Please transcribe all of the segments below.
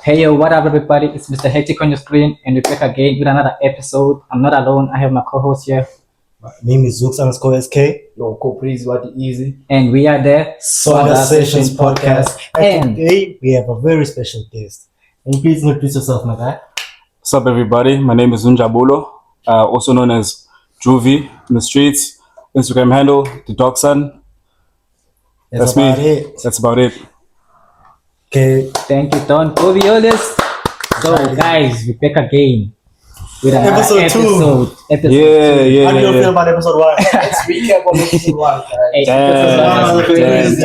Hey yo, what up everybody? It's Mr. Hectic on your screen and we're back again with another episode. I'm not alone, I have my co-host here. My name is Zooks_SK. Yo, please, what easy. And we are the Soda Sessions Podcast. And today we have a very special guest. And please introduce yourself, my guy. What's up, everybody? My name is Unjabulo, also known as Juvie in the streets. Instagram handle, the dog son. That's me. That's about it. Okay. thank you, Don Coviolis. So guys, we're back again with another Episode 2. Episode Yeah. How do you feel about episode 1? Let's recap on episode 1, guys. Hey, Damn, episode 1 was crazy.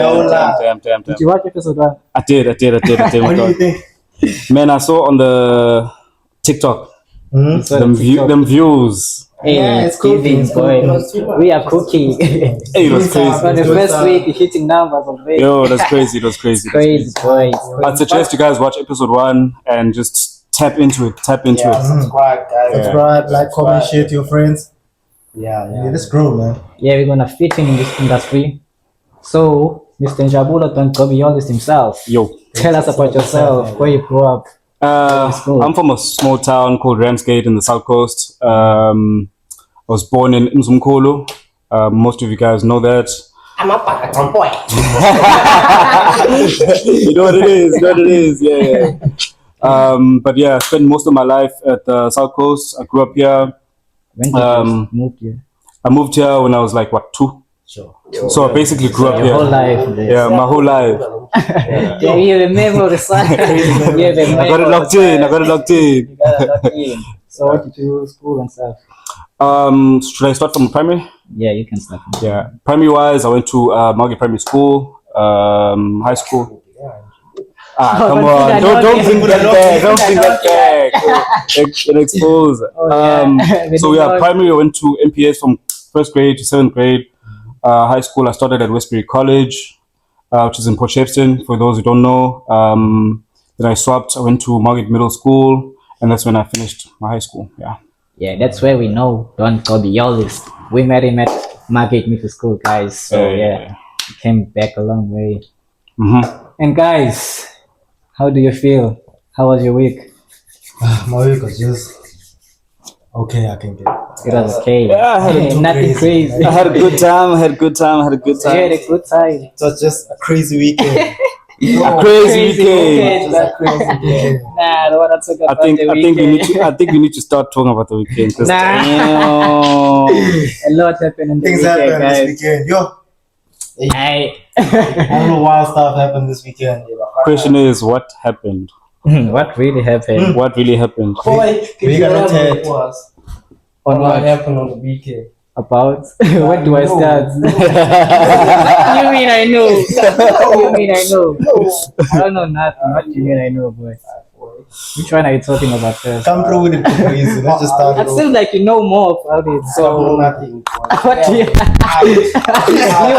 damn. Did you watch episode 1? I did. What do you think? Man, I saw on the TikTok Hmm? So them views. Hey, Yeah, it's it's cooking, boy. it's cooking. We are cooking. Hey, it was crazy. On the first week, hitting numbers already. Yo, that's crazy. It was crazy. Crazy, boy. I'd suggest you guys watch episode 1 and just tap into it. Yeah, subscribe, guys. Subscribe, like, comment, share to your friends. Yeah. Yeah, let's grow, man. Yeah, we're gonna fit in this industry. So, Mr. Njabula Tonkobiolis himself, Yo. tell us about yourself, where you grew up. I'm from a small town called Ramsgate in the South Coast. I was born in Mzumkulu. Most of you guys know that. I'm a Pakistan boy. You know what it is. Yeah. But yeah, I spent most of my life at the South Coast. I grew up here. When did you move here? I moved here when I was like, 2? Sure. So I basically grew up Your whole here. life. There. Yeah, my whole life. Yeah, you remember the sign. Yeah, the I got it locked in. You got it locked in. So what did you do school and stuff? Should I start from primary? Yeah, you can start. Yeah. Primary wise, I went to Margate Primary School, high school. Come on. Don't bring that back. Don't bring that back. It expose. So yeah, primary I went to MPS from 1st grade to 7th grade. High school I started at Westbury College, which is in Port Shepstone, for those who don't know. Then I swapped, I went to Margate Middle School, and that's when I finished my high school. Yeah. Yeah, that's where we know Don Cobiolis. We met him at Margate Middle School, guys. So yeah, he came back a long way. Mm-hmm. And guys, how do you feel? How was your week? My week was just okay, I can get it. It was okay. Yeah, I had a Nothing crazy. I had a good time. You had a good time. It was just a crazy weekend. A crazy weekend. Just a crazy weekend. Nah, I don't want to talk about the weekend. I think we need to start talking about the weekend. 'Cause Nah. damn. A lot happened in the Things weekend, happened guys. this weekend. Yo, Hey. I don't know wild stuff happened this weekend. Question is, what happened? What really happened? What really happened? We got a tat. On What what? happened on the weekend? About? What do I start? You mean I know? You mean I know? I don't know nothing. What do you mean I know, boy? Which one are you talking about first? Come through with it, please. Let's just start It it seems like you know more about it. So, Nothing. what do you? He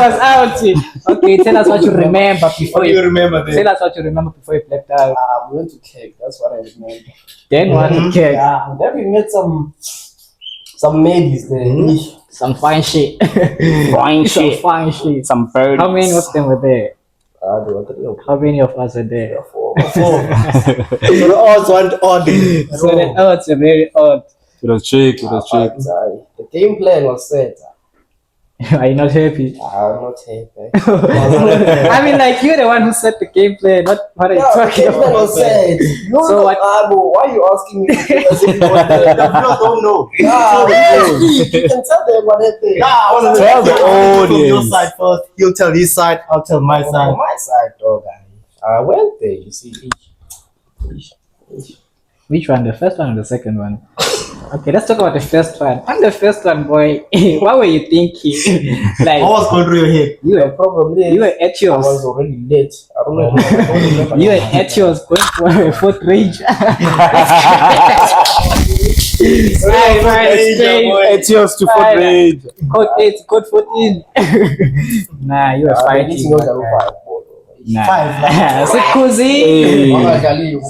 was out. Okay, tell us what you remember What before do you you. remember then? Tell us what you remember before you blacked out. We went to cake. That's what I remember. Then what? Okay. Yeah. Then we met some ladies there. Some fine shit. Fine Some shit. fine shit. Some birds. How many of them were there? There were 3 or How many of us are there? 4. So the odds weren't odd. So the odds are very odd. It was chick. The game plan was set. Are you not happy? I'm not happy. I mean, like you're the one who set the game plan. What are you Yeah, the talking game plan about? was set. No, So no, what- why are you asking me? As if you want The to- viewers don't know. You can tell them what happened. I want to Tell the from your audience. side first. He'll tell his side. I'll tell my On side. my side, dog. I went there. You see, Which one? The first one or the second one? Okay, let's talk about the first one. On the first one, boy, what were you thinking? Like What was going through your head? you the were problem is you were at I yours. was already late. I don't know. I don't remember. You were at yours going for a fourth range. Right, It's yours to Right. foot rage. Code 8, code 14. Nah, you were fighting. Nah. Five, Sikuzi. Hey.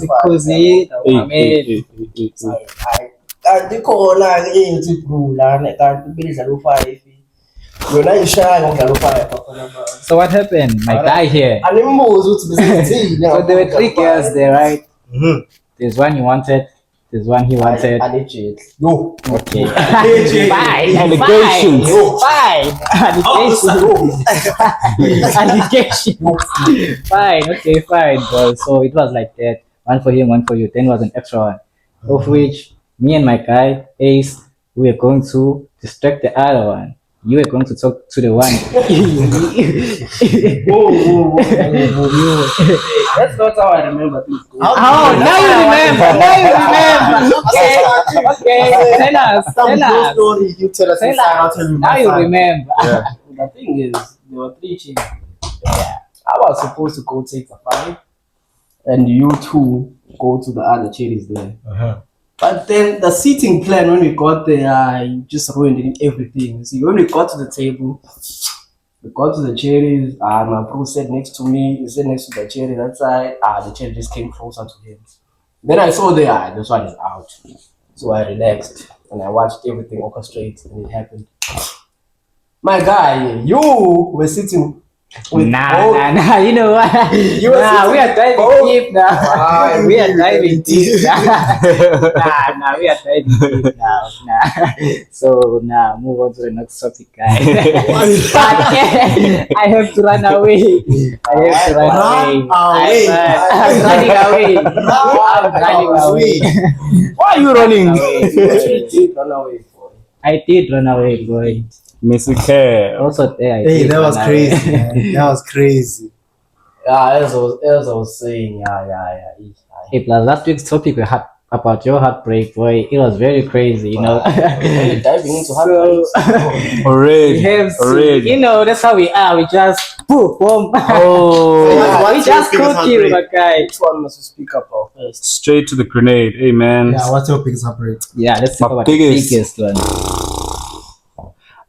Sikuzi. Hey. kanti khona ke ethi blue lana kanti bidlala u5 yona ishaya ngidlala u5 So what happened? My guy here. animbuzo ukuthi besithini So there were 3 girls there, right? There's one you wanted. There's one he wanted. Alleged. No. Okay. Alleged. Fine. Allegations. Fine. Allegation. Fine. Okay. Fine. Bro. So it was like that. One for him, one for you. Then was an extra one. Of which me and my guy Ace, we were going to distract the other one. You were going to talk to the one. Whoa. That's not how I remember things. Oh, now you remember. Okay. Tell us. Story. You tell us inside. I'll tell you Now my you side. remember. Yeah. The thing is, there were 3 chicks. I was supposed to go take the fight, and you two go to the other cherries there. But then the seating plan, when we got there, just ruined everything. See, when we got to the table, we got to the cherries, and my bro sat next to me. He sat next to the cherry that side. The cherry just came closer to him. Then I saw there, this one is out. So I relaxed and I watched everything orchestrate, and it happened. My guy, you were sitting with Nah. You know what? You were Nah, we are sitting diving deep now. We are diving deep. deep now. Nah, we are diving deep now. Nah. So, move on to the next topic, guys. I have to run away. I'm running away. Why are you running? Run away, boy. I did run away, boy. Missy Care. Also, there. I Hey, did that was run away. crazy, man. That was crazy. Yeah, as I was saying, yeah. Hey, plus last week's topic we had about your heartbreak, boy. It was very crazy, you know. You're diving into heartbreaks. Already. You know, that's how we are. We just boom. Oh, We just cook you, my guy. Which one must we speak about first? straight to the grenade. Hey, man. Yeah, what's your biggest heartbreak? Yeah, let's talk My about biggest- the biggest one.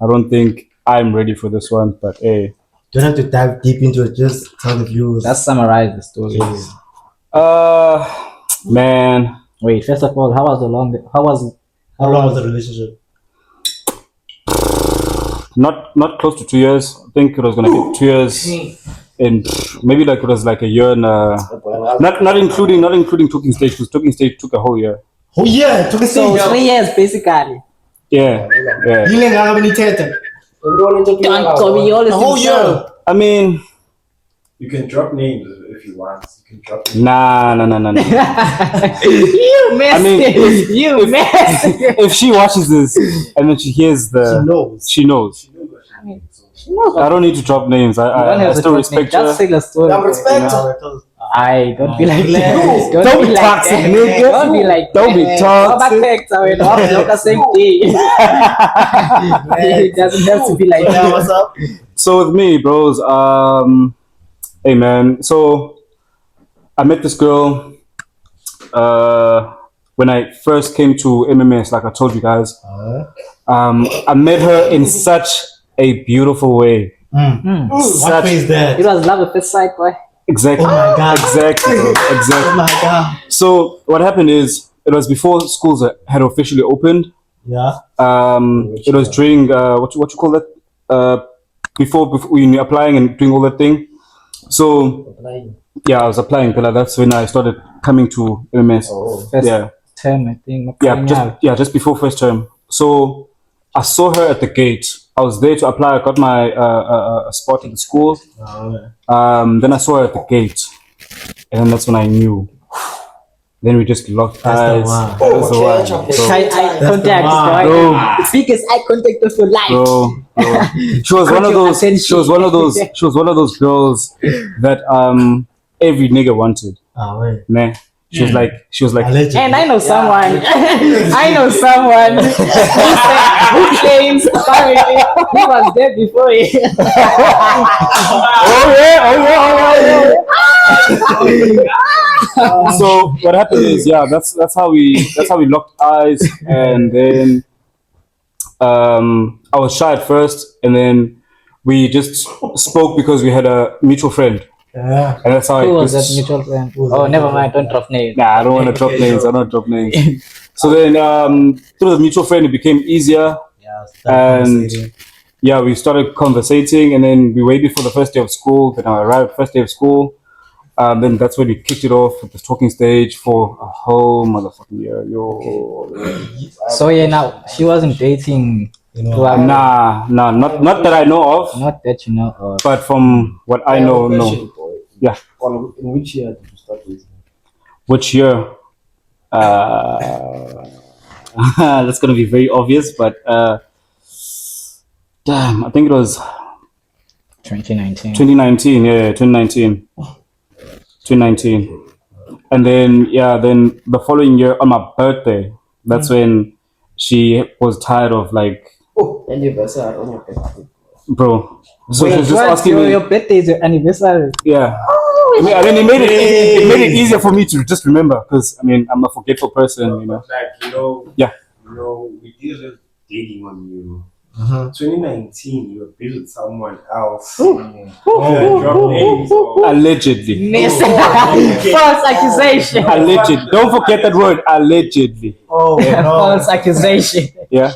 I don't think I'm ready for this one, but hey. Don't have to dive deep into it. Just tell the viewers. Let's summarize the story. Man. Wait, first of all, how long was the relationship? Not close to 2 years. I think it was gonna be 2 years, and maybe like it was like a year and not including talking stage, because talking stage took a whole year. Oh yeah, took a so stage. 3 years basically? Yeah. You ain't got any tete. Everyone into So we always A whole year. I mean, You can drop names if you want. You can drop names. nah. You messed it. You messed it. If she watches this and then she hears She knows. she knows. I don't need to drop names. You don't I have to still talk name. respect her. Just say the story. Some respect. I don't be like that. Don't be toxic, that. nigga. Don't be like Don't be that. toxic. It doesn't have to be like Yeah, that. what's up? So with me, bros, hey man, so I met this girl when I first came to MMS, like I told you guys. I met her in such a beautiful way. What Such, face that? It was love at first sight, boy. exactly. Oh my God. Exactly, bro, Oh exactly. my god. So what happened is, it was before schools had officially opened. Yeah. It was during what you call that? Before when you're applying and doing all that thing. So yeah, I was applying, but that's when I started coming to MMS. First Yeah, term, I think. just before first term. So I saw her at the gate. I was there to apply. I got my spot in the school. Then I saw her at the gate, and that's when I knew. Then we just locked That's the eyes. one. That's the one. Eye contact, the one. boy. Bro. The biggest eye contact of your life. Bro. She was one of Your those. attention. She was one of those. She was one of those girls that every nigga wanted. Wait. Nah. She was like. Allegedly. And I know someone. I know someone who claims apparently he was there before you. Oh yeah. So what happened is, that's how we locked eyes, and then I was shy at first, and then we just spoke because we had a mutual friend, Yeah. and that's how Who it was that mutual friend? Oh, never mind. Don't drop names. Nah, I don't want to drop names. I don't drop names. So then, through the mutual friend, it became easier. And we started conversating, and then we waited for the first day of school. Then I arrived first day of school. Then that's when we kicked it off with the talking stage for a whole motherfucking year. Yo. So yeah, now she wasn't dating. Nah, not that I know of, Not that you know of. but from what I know, no. Yeah. In which year did you start dating? Which year? That's gonna be very obvious, but damn, I think it was 2019. 2019. Yeah, 2019. 2019. And then then the following year on my birthday, that's when she was tired of like, Oh, anniversary on your birthday. bro. So Wait, she was just what? asking me. Your birthday is your anniversary. Yeah. I mean, it made it easier for me to just remember because I mean I'm a forgetful person, you know. Like, Yeah. We did just dating on you. 2019, you were busy with someone else. Drop names. Allegedly. False accusation. Allegedly. Don't forget that word. Allegedly. Oh, no. False accusation. Yeah.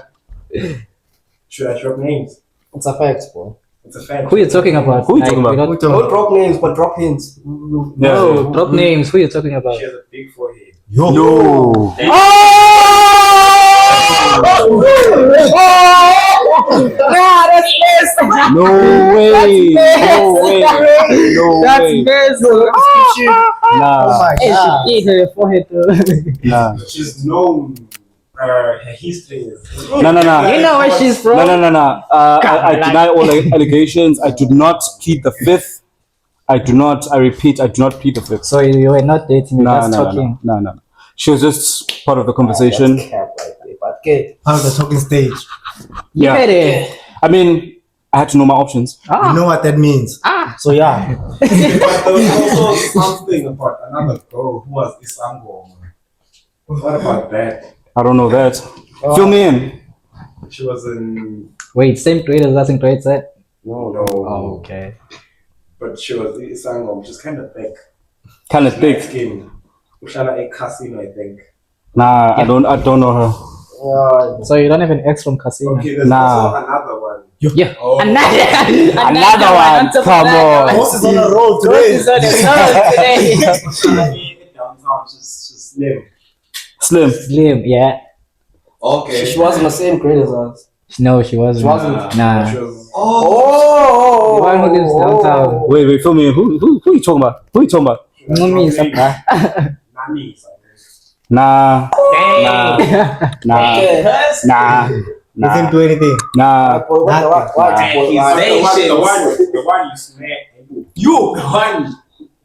Should I drop names? It's a fact, bro. It's a fact. Who you talking about? Who you talking we about? Don't drop names, but drop hints. No, drop names. Who you talking about? She has a big forehead. Yo. Nah, that's this. No way. No way. No That's way. this. Nah. Hey, she ate her forehead too. Nah. She's known. Her history is. No. You know where she's from? No. I deny all allegations. I do not plead the fifth. I repeat, I do not plead the fifth. So you were not dating, you were just talking. No. She was just part of the conversation. That's cap right there, but okay. Part of the talking stage. You Yeah. had it. I mean, I had to know my options. You know what that means. So yeah. But there was also something about another girl who was Isango. What about that? I don't know that. Fill me in. She was in. Wait, same grade as us in grade set? No. Oh, okay. But she was Isango, which is kind of thick. Kind of thick. Skin. Ushala a casino, I think. Nah, I don't know her. So you don't have an ex from Casino? Okay, there's Nah. also another one. Yeah. Oh. Another one. top of Come that. on. Boss is on the road Boss today. is on the road today. Ushala downtown, she's slim. Slim. Slim, yeah. Okay. She was in the same grade as us. No, she wasn't. She wasn't. Nah. She was. Oh! The one who lives downtown. Wait, fill me in. Who you talking about? Who you talking about? Mummy is up there. Nani. Nah. You didn't do anything. Nah. The one you smacked. You, the one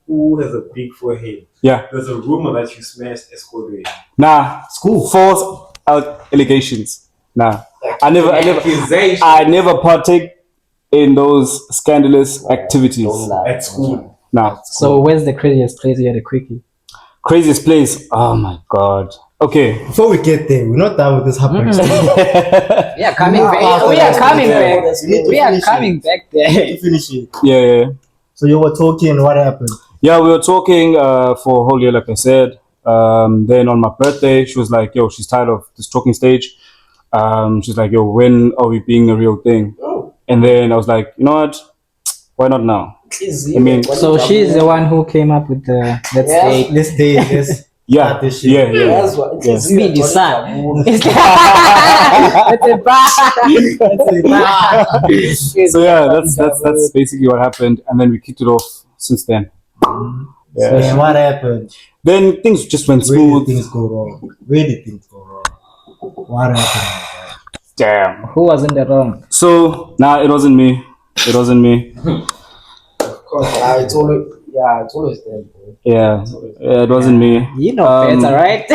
who has a big forehead. Yeah. There's a rumor that you smashed Escort. Nah. School. False allegations. Nah. I never partake in those scandalous activities. At school. Nah. So where's the craziest place you had a quickie? Craziest place. Oh my god. Okay. Before we get there, we're not done with this happening. We are coming back. We are coming back. You need to We are finish coming back You there. need to finish it. Yeah. So you were talking, what happened? Yeah, we were talking for a whole year, like I said. Then on my birthday, she was like, yo, she's tired of this talking stage. She's like, yo, when are we being a real thing? And then I was like, you know what? Why not now? I mean, So she's the one who came up with the let's say Let's stay in this. yeah. This shit. Yeah. That's what it is. speedy son. It's a bar. So yeah, that's basically what happened. And then we kicked it off since then. So then what happened? Then things just went Where did smooth. things go wrong? What happened? Damn. Who was in the wrong? So nah, it wasn't me. Of course, it's always there, bro. Yeah, it wasn't me. You know better, right?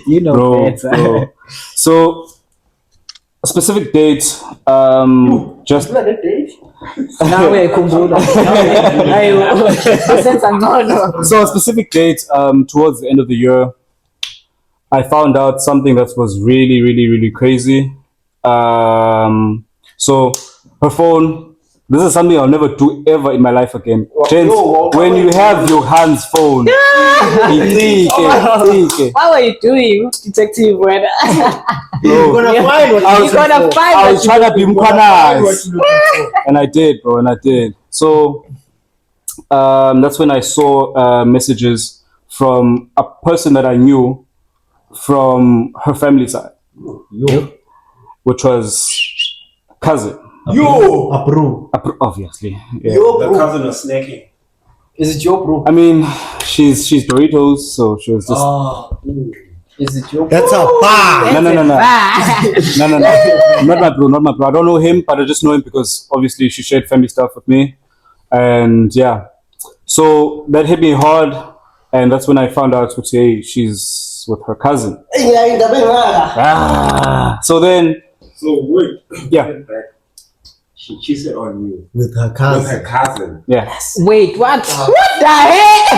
You know better. Bro. So a specific date, just Blood that date? Now we're kumbula. so a specific date, towards the end of the year, I found out something that was really, really, really crazy. So her phone. This is something I'll never do ever in my life again. Gents, when you have your hands phone, How are you doing, detective? When You're gonna find what you're gonna find I what was trying to be mukhanas. And I did, bro, and I did. So that's when I saw messages from a person that I knew from her family side, which was cousin. Yo! Approve. Obviously. Yeah. Yo, The bro. cousin was snacking. Is it your bro? I mean, she's Doritos, so she was just Is it your That's a bar. no, not my bro. I don't know him, but I just know him because obviously she shared family stuff with me, and yeah, so that hit me hard, and that's when I found out that hey, she's with her cousin. So then, So wait. yeah, She cheated on you With her with her cousin. cousin. yeah. Wait, what? What the heck?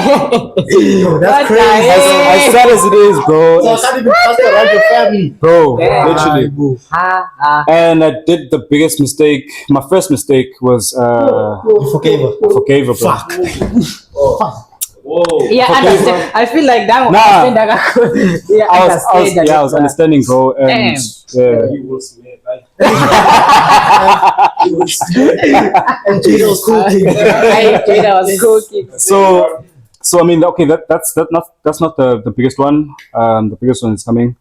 Yo, that's What the crazy. heck? As sad as it is, bro. So I can't even trust around your family. Bro, Yeah. literally. Ah. And I did the biggest mistake. My first mistake was You forgave her. I forgave her, bro. Fuck. Whoa. Yeah, Okay, understand. I feel like that one. Nah. I I was understanding, bro. And Damn. yeah. You will Smith. Like, And Jada was cool. Jada was cooking. So I mean, okay, that's not the biggest one. The biggest one is coming.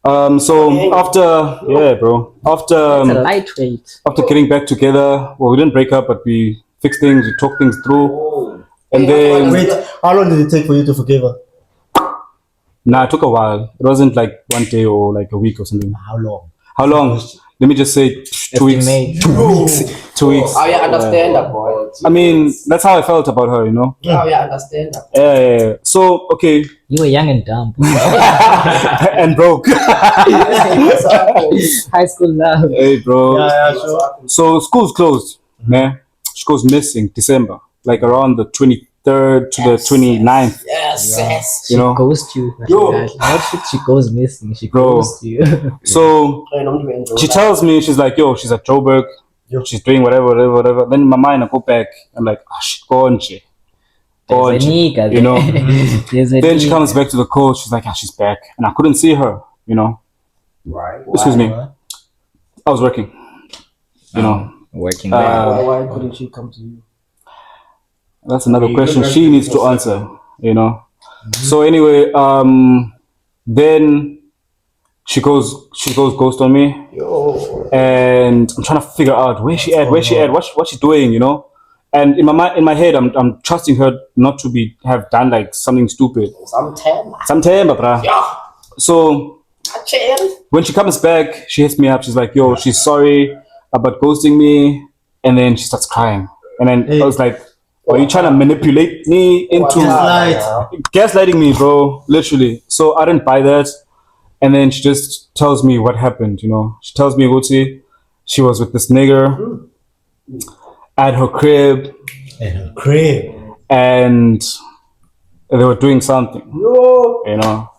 So after It's a lightweight. after getting back together, well, we didn't break up, but we fixed things, we talked things through, and then Wait, how long did it take for you to forgive her? nah, it took a while. It wasn't like one day or like a week or something. How long? How long? Let me just say 2 weeks. Estimate. 2 weeks. Oh, yeah, understand that, boy. I mean, that's how I felt about her, you know. Oh, yeah, understand that. Yeah. So okay, You were young and dumb. and broke. High school love. Hey, bro. Yeah, sure. So school's closed, man. She goes missing December, like around the 23rd to the 29th. Yes. You know. Ghost you. Yo. Not shit, she goes missing. She Bro. ghosts you. So I don't even enjoy she that. tells me, she's like, yo, she's at Joburg. Yo. She's doing whatever. Then in my mind, I go back. I'm like, oh shit, go on, shit. Go on, There's a shit. nigga You know. there. There's a Then she nigga. comes back to the coach. She's like, ah, she's back, and I couldn't see her. You know. right. Excuse me. Why? I was working. You know. Working Why couldn't she come to you? That's another You question could she have- needs to answer, you know. So anyway, then she goes ghost on me, and I'm trying to figure out where she at, what's she doing, you know. And in my head, I'm trusting her not to have done like something stupid. Sometime, bruh. So when she comes back, she hits me up. She's like, "Yo, she's sorry about ghosting me," and then she starts crying. And then I was like, "Are you trying to manipulate me into gaslighting me, bro?" Literally. So I didn't buy that. And then she just tells me what happened. You know, she tells me, "Uti, she was with this nigger at her crib, In her crib. and they were doing something." You know.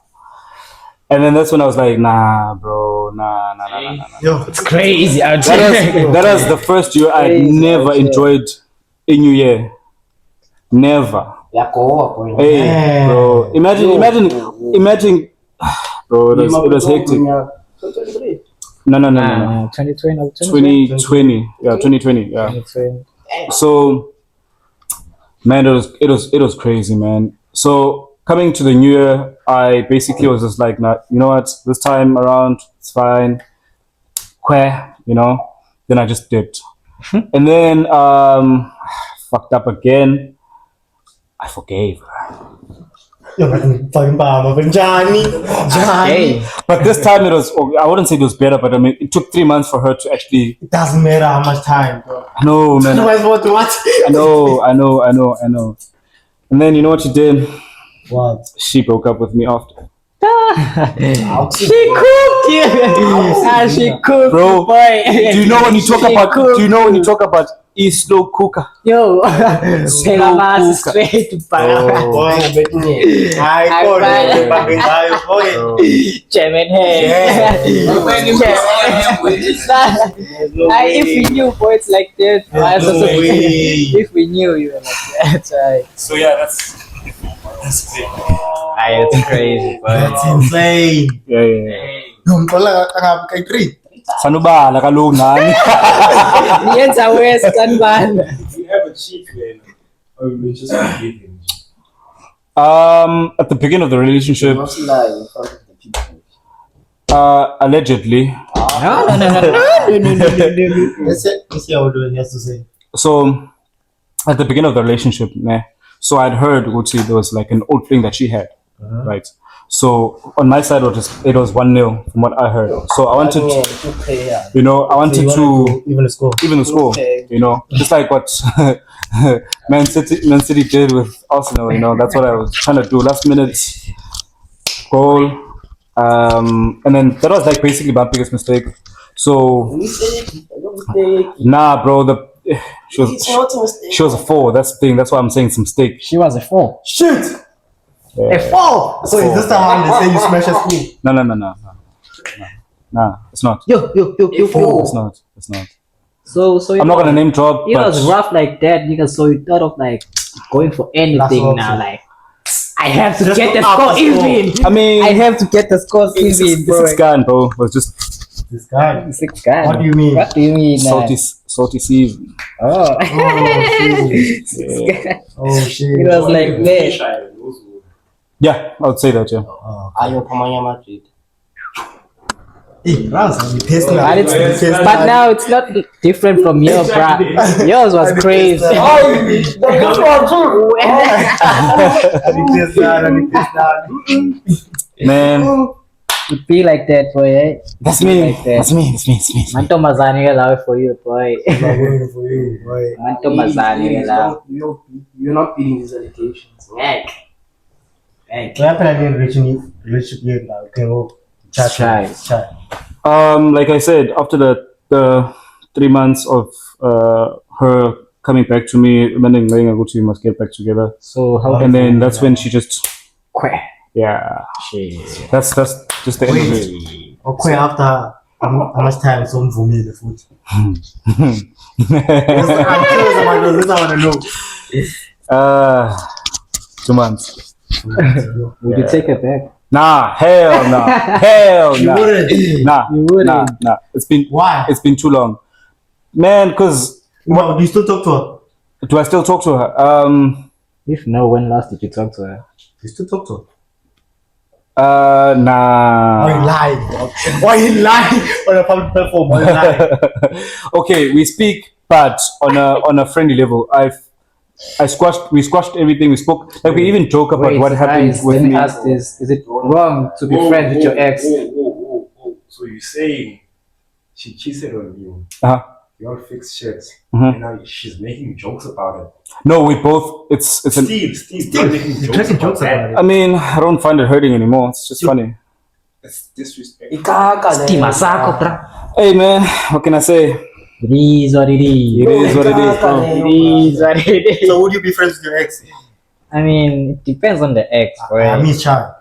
And then that's when I was like, nah, bro, nah. Yo, It's crazy out That was the first year I Crazy, never okay. enjoyed a new year. Never. Hey, man. bro. Imagine, bro. It was hectic. No. 2020. 2020. Yeah, 2020. Yeah. 2020. So, man, it was crazy, man. So coming to the new year, I basically was just like, nah, you know what? This time around, it's fine. Queer, you know. Then I just dipped, and then fucked up again. I forgave her. Yo, fucking Baba, but Johnny. Hey, But this time it was, I wouldn't say it was better, but I mean, it took 3 months for her to actually, It doesn't matter how much time, bro. no, man. Otherwise, what? I know. And then you know what she did? What? She broke up with me after. she cooked you. She cooked, Bro, boy. Do you know when you talk She about? cooked. Do you know when you talk about slow cooker? Yo, Slow Pela cooker. straight to Pala. Boy, I Bye. boy. German head. If we knew boys like that, no way. if we knew you were like that, So yeah, that's it. it's crazy, boy. That's insane. Yeah. Yung pala, kay Tree. Sano ba? Nakalungan. Yenza West kan man. If you have a cheat, man, Or we just forgive him. At the beginning of the relationship, Not lie in front of the people. allegedly. No. Let's see what he has to say. So at the beginning of the relationship, so I'd heard Uchi there was like an old thing that she had, right? So on my side, it was 1-0 from what I heard. So I wanted, you know, I wanted to even the score. even the score, you know, just like what Man City did with Arsenal. You know, that's what I was trying to do. Last minute goal, and then that was like basically my biggest mistake. So nah, bro, she was a 4. That's the thing. That's why I'm saying it's a mistake. She was a 4. Shoot! A 4. So is this the one they say you smash a school? No, it's not. Yo. It's not. So I'm not gonna name drop. It but was rough like that, nigga. So you thought of like going for anything Last now, option. like I have to Just get the go up score the score. even. I mean, I have to get the scores even, bro. It's gone, bro. It was just This guy. 6 guys. What do you mean? What do you mean? salty season. Oh. Yeah. Oh shit. It was like that. Yeah, I would say that. Yeah. Oh. Ayo Pamanya Madrid. Hey, Rans, you pissed me But, off. but now it's not different from yours, bro. Yours was crazy. Man, It be like that, boy. Eh? that's It be me. like that. That's me. That's me. That's me. Manto Mazani allow for you, boy. Boy. Manto Mazani allow. You're not beating these allegations. Heck. What happened again? Relationship now. Okay, well, Try. chat. Like I said, after the 3 months of her coming back to me, and then going we must get back together. So how And then that's when she just, Quack. yeah, Shit. that's just the end of it. Okay, after how much time some for me in the food? I'm curious about this. This I want to know. 2 months. Would you take it back? Nah, hell no, hell You no, wouldn't. nah, You wouldn't. nah. Why? It's been too long, man. Cause No, do you still talk to her? do I still talk to her? If no, when last did you talk to her? Do you still talk to her? Nah. Why you lying? Why you lying on a public platform? Why you lying? Okay, we speak, but on a friendly level. We squashed everything. We spoke, like we even joke about what happened guys, with let me me. ask this. Is it wrong to be friends with your ex? Whoa. So you saying she cheated on you? Uh-huh. You all fixed shit, Mhm. and now she's making jokes about it. No, we both. It's an. Steve, you're making You're jokes cracking about jokes that. about it. I mean, I don't find it hurting anymore. It's just funny. That's disrespectful. Stima zako, bra. Hey man, what can I say? It is what it is. It is what it is, bro. It is what it is. So would you be friends with your ex? I mean, it depends on the ex, right? I mean, child.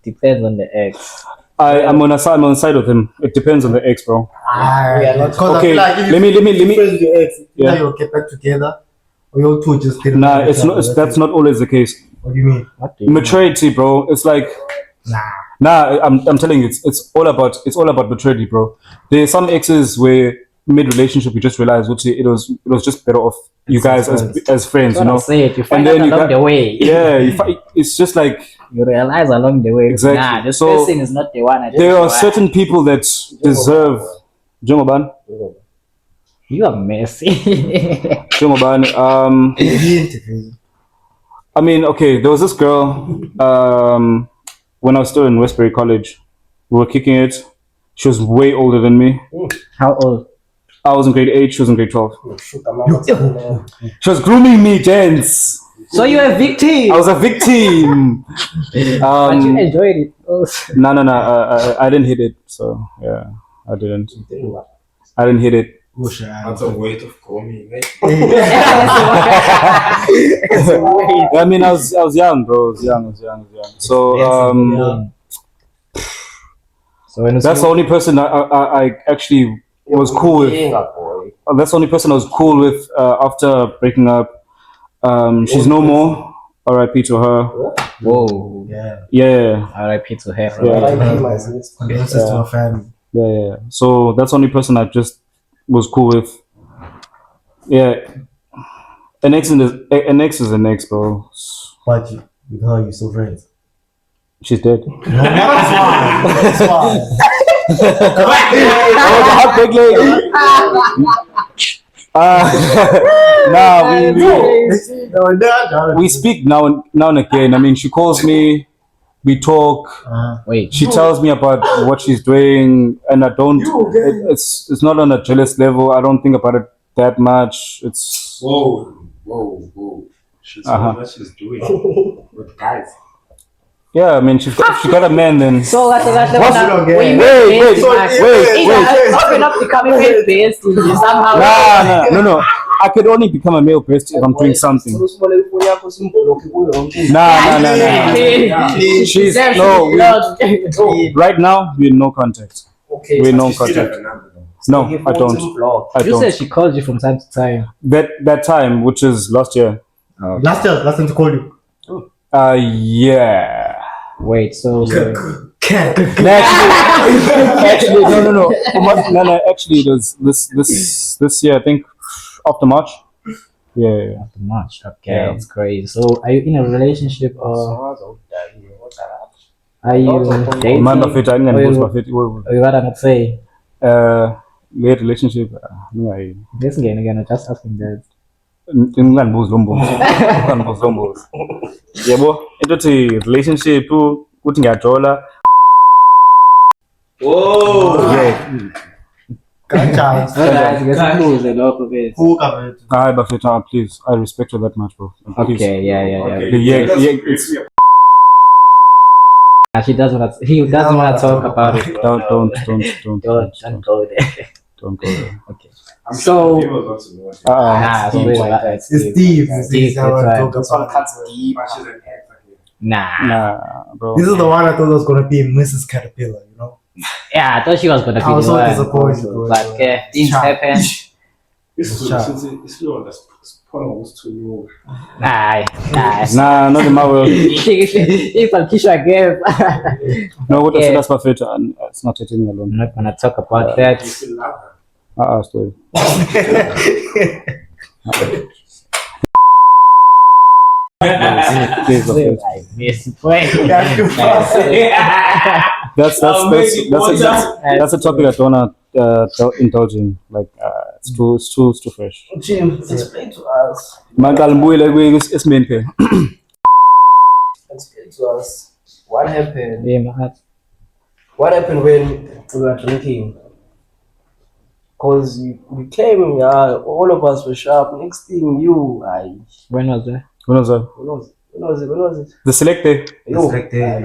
Depends on the ex. I'm on the side of him. It depends on the ex, bro. Because Okay, I feel like if let me- you're friends with your ex, Yeah. either you'll get back together or you two just get Nah, back it's together. not. That's not always the case. What do you mean? What do you mean? Maturity, bro. It's like. Nah, I'm telling you, it's all about maturity, bro. There's some exes where mid relationship you just realize which it was just better off you guys as friends, That's you what I know. said. You find then out you along got- the way. Yeah, it's just like You realize along the way. Exactly. Nah, this So, person is not the one. I there are just certain people that deserve Jomoban. You are messy. Jomoban. Interview. I mean, okay, there was this girl when I was still in Westbury College. We were kicking it. She was way older than me. How old? I was in grade 8, she was in grade 12. She was grooming me, gents. So you're a victim. I was a victim. But you enjoyed it. Also. No. I didn't hit it. So, yeah, I didn't. I didn't hit it. That's a weight of coming, right? I mean, I was young, bro. I was young. So, So when that's the only person I actually was cool with. That's the only person I was cool with after breaking up. She's no more. R.I.P. to her. Whoa. Yeah. R.I.P. to her. Condolences to her family. Yeah. So that's the only person I just was cool with. Yeah. An ex is an ex, bro. But with her, you're still friends. She's dead. No, that's fine. Oh, the hot big lady. We speak now and again. I mean, she calls me, we talk. Wait. She tells me about what she's doing, and I don't. It's not on a jealous level. I don't think about it that much. It's Whoa. She's what she's doing with guys. yeah. I mean, she got a man then. So that's Wait. Open up becoming male based somehow. No. I could only become a male bestie if I'm doing something. Nah. She's no. Right now, we're in no contact. Okay. We're in no You still have contact. a number though. No, I don't. I You said don't. she calls you from time to time. That time, which is last year. Last time to call you. Yeah. Wait, so Actually, no. Actually, it was this year. I think after March. Yeah. after March. Okay, Yeah. it's crazy. So are you in a relationship or are you dating? Man, Buffett, I didn't Or Buffett. you rather not say? Late relationship. No, This again, just asking that. Nginganibuza lo mbuzo. Yebo, into ethi relationship ukuthi ngiyajola. Whoa. Yeah. Guys, who covered? Hi, Buffett, please. I respect you that much, bro. Please. Okay, yeah. Yeah, it's, He doesn't want to talk about it. don't Don't go there. don't go there. Okay. So It's deep. It's deep. I want to talk this one about cuts it. deep. Nah. Bro. This is the one I thought was gonna be Mrs. Caterpillar, you know? Yeah, I thought she was gonna be I was the so one. disappointed, also, bro. but things Child. happen. It's not that's point was too low. Nah. Nah, not in my world. If Kisha gave, No, what Yeah. that's Buffett. It's not taking me I'm alone. not gonna talk about that. You still love her. Story. Please, Buffett. I miss point. That's a topic I don't wanna indulge in. Like it's too fresh. Jim, explain to us. Maqala ngibuyele esimeni phela. Explain to us what happened. Yeah, my heart. What happened when we were drinking? Cause you came, all of us were sharp. Next thing When was that? When was that? when was it? The select day. Yo,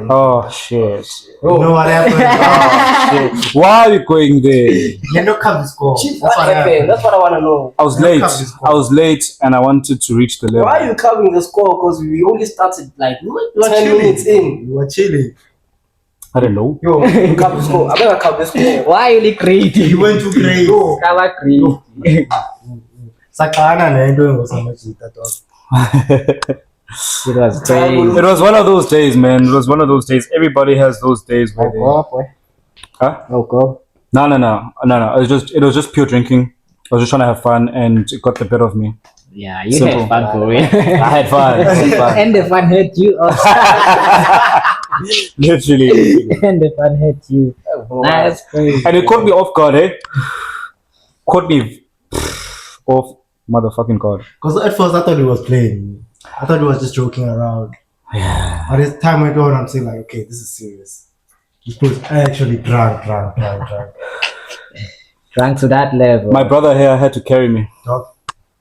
Oh shit. You know what happened? Shit. Why are you going there? You know, come to score. Chief, That's what what happened? happened. That's what I want to know. I was No late. coverage. I was late and I wanted to reach the level. Why are you covering the score? Because we only started like You were 10 chilling. minutes in. You were chilling. I don't know. Yo, You cover the score. I'm gonna cover the score. Why are you creative? you went too crazy. Cover creative. Sakana na endo ngosamajita dog. It was crazy. It was one of those days, man. It was one of those days. Everybody has those days where they... Huh? Okay. No. It was just pure drinking. I was just trying to have fun and it got the better of me. Yeah, you Simple. had fun for real. I had fun. And the fun hurt you. Literally. And the fun hurt you. That's crazy. And it caught me off guard, eh? Caught me off motherfucking guard. Because at first I thought he was playing. I thought he was just joking around. Yeah. But as time went on, I'm saying like, okay, this is serious. He was actually drunk. Drunk to that level. My brother here had to carry me. Dog.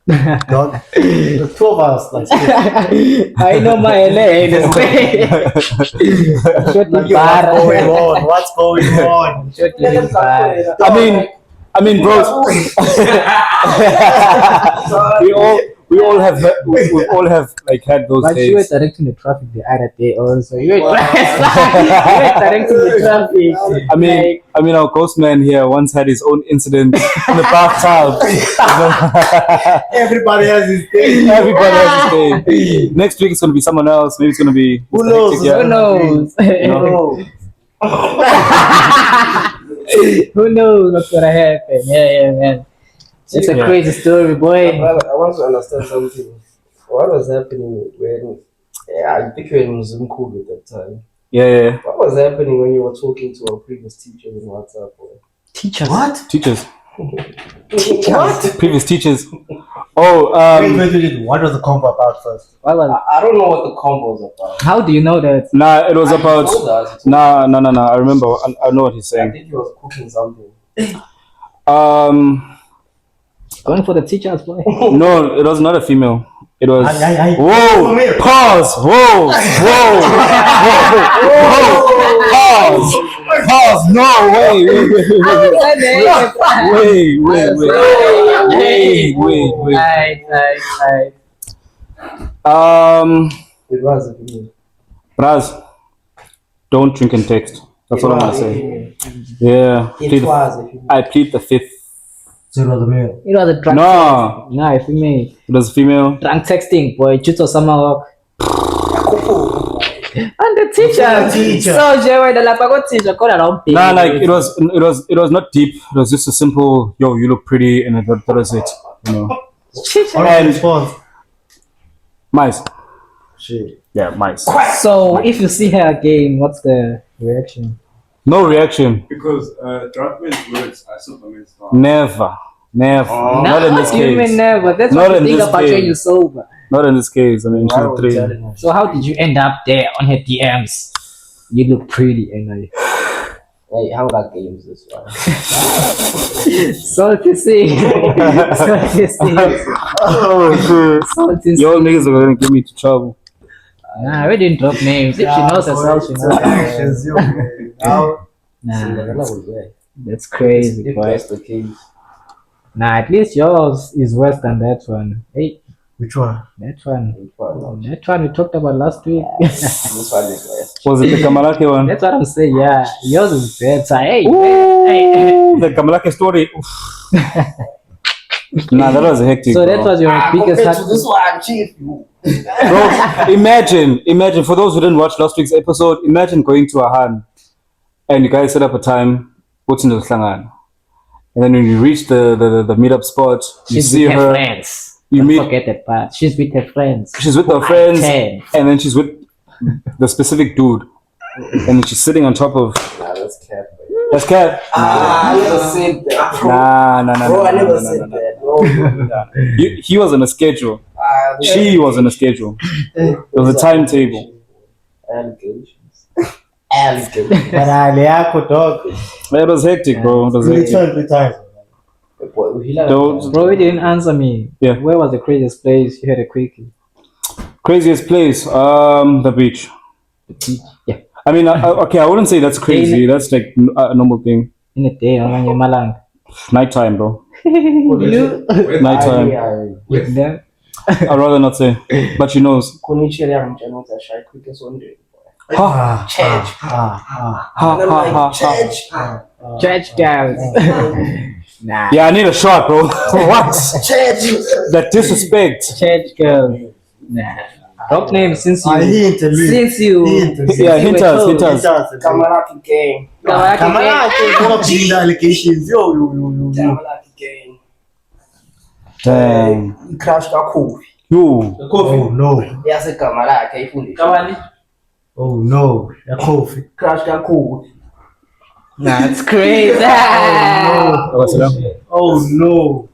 The two of us, like, I know my lane. what's going on? I mean, bro. we all have like had those But you were days. directing the traffic the other day also. You were directing the traffic. I mean, our ghost man here once had his own incident in the bathtub. Everybody has his thing. Everybody has his day. Next week it's gonna be someone else. Maybe it's gonna be Who knows? Yeah. Who knows? No. Who knows what's gonna happen? Yeah, man. It's a Yeah. crazy story, boy. Brother, I want to understand something. What was happening when I think you were in Mzumkulu at that time. Yeah. What was happening when you were talking to our previous teachers in WhatsApp? Teachers. What? Teachers. What? Previous teachers. Oh, Wait. What was the combo about first? What was? I don't know what the combo was about. How do you know that? nah, it was He about. told us, he told Nah. I remember. I know what he's us. I saying. think he was cooking something. Going for the teachers, boy. No, it was not a female. It was. Aye. Whoa! Pause! Whoa! Pause! No! Wait! Right. It was a female. Braz, don't drink and text. That's what I'm gonna say. Yeah. It was a female. I plead the fifth. So it was a male. It was a drunk. No, Nah, if you may. it was female. Drunk texting, boy. Chuto summer work. And the teacher. So, Jerry, the Lapago teacher called around. Nah, like it was not deep. It was just a simple, yo, you look pretty, and that was it. You know. What was the response? Mice. Shit. Yeah, mice. So, if you see her again, what's the reaction? No reaction. Because drunk men's words are Superman's thoughts. Never. Not in this You mean case. never. That's Not what you in think this about when case. you're sober. Not in this case. I mean, she's Why a was three. telling us? So, how did you end up there on her DMs? You look pretty, and Hey, how got games this one? so to see. Oh, shit. So to see. Y'all niggas are gonna get me into trouble. Nah, we didn't drop names. If she knows herself, she knows herself. Nah, Cinderella was there. that's crazy, If boy. that's the case. Nah, at least yours is worse than that one. Hey, Which one? that one. Which one? That one we talked about last week. This one is less. Was it the Kamalake one? That's what I'm saying. Yeah, yours is better. Hey, Ooh, hey. the Kamalake story. Oof. Nah, that was hectic. So bro. that was your biggest. Compared to this one, chief. Bro, imagine for those who didn't watch last week's episode, imagine going to a Han and you guys set up a time, what's in the slangan. And then when you reach the meetup spot, you She's see with her her, friends. you Don't meet, forget that part. She's with her friends. she's with her Who are friends, 10. and then she's with the specific dude. And she's sitting on top of, Nah, that's cap. that's cat. I never said that. Nah. Bro, I never said that. No. He was on a schedule. She was on a schedule. There was a timetable. Allegations. Allegations. But Leako dog. It was hectic, bro. It was Really hectic. 3 times. Boy, he like Don't- Bro, you didn't answer me. Yeah. Where was the craziest place you had a quickie? Craziest place, the beach. Yeah. I mean, okay, I wouldn't say that's crazy. That's like a normal thing. In a day, on your malang. Nighttime, bro. You? Nighttime. With them? I'd rather not say, but she knows. Kunichele yamtshela ukuthi ashaye quickest on day. Ha Church. ha And I'm like, ha. church. Church girls. Nah. Yeah, I need a shot, bro. What? Church. That disrespect. Church girls. Nah. Drop names since you. He interviewed. Since you. Yeah, hint us. Kamalaki gang. Kamala, the allegations. Yo. Kamalaki gang. Dang. Crash kakhulu. You. Oh no. Yasegama lakhe ayifundisha. Oh no. A coffee. Crash kakhulu. Nah, it's crazy. Oh no.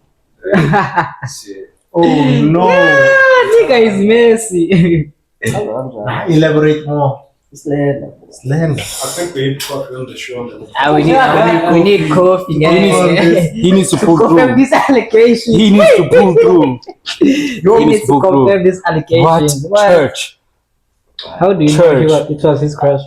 Oh no. Nigga is messy. Elaborate more. Slender. Slender. I think we need coffee on the show. We need coffee. He needs to pull Confirm through. this allegation. He needs to pull through. He needs to confirm this allegation. What? Church. How do you Church. know it was his crush?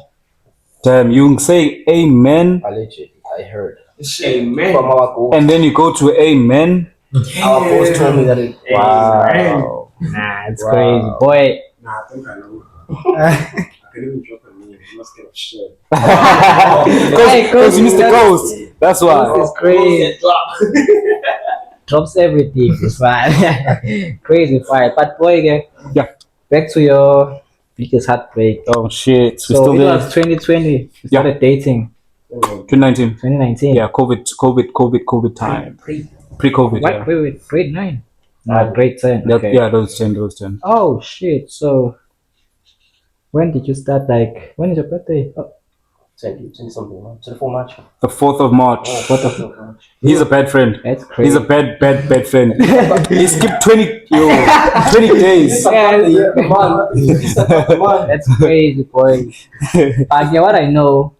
Damn, you say amen, Allegedly, I heard. Amen. From our coach. and then you go to amen. Our coach told me that it. Wow. Nah, it's crazy. Boy, Nah, I think I know. I can even drop a name. I'm not scared of shit. Because you missed the ghost. That's why. it's crazy. Drops everything. It's fine. Crazy fire. But boy, again, Yeah. back to your biggest heartbreak. Oh shit. We're So still it there. was 2020. You Yeah. started dating. 2019. 2019. Yeah, COVID time. Pre-COVID. What? Yeah. Wait, grade 9? Grade 10. That, Okay. yeah, those 10. Oh shit! So when did you start? Like, when is your birthday? Oh, 20 something, 24 March. The 4th of March. what the? He's a bad friend. That's crazy. He's a bad friend. He skipped 20 days. That's crazy, boy. Yeah, what I know,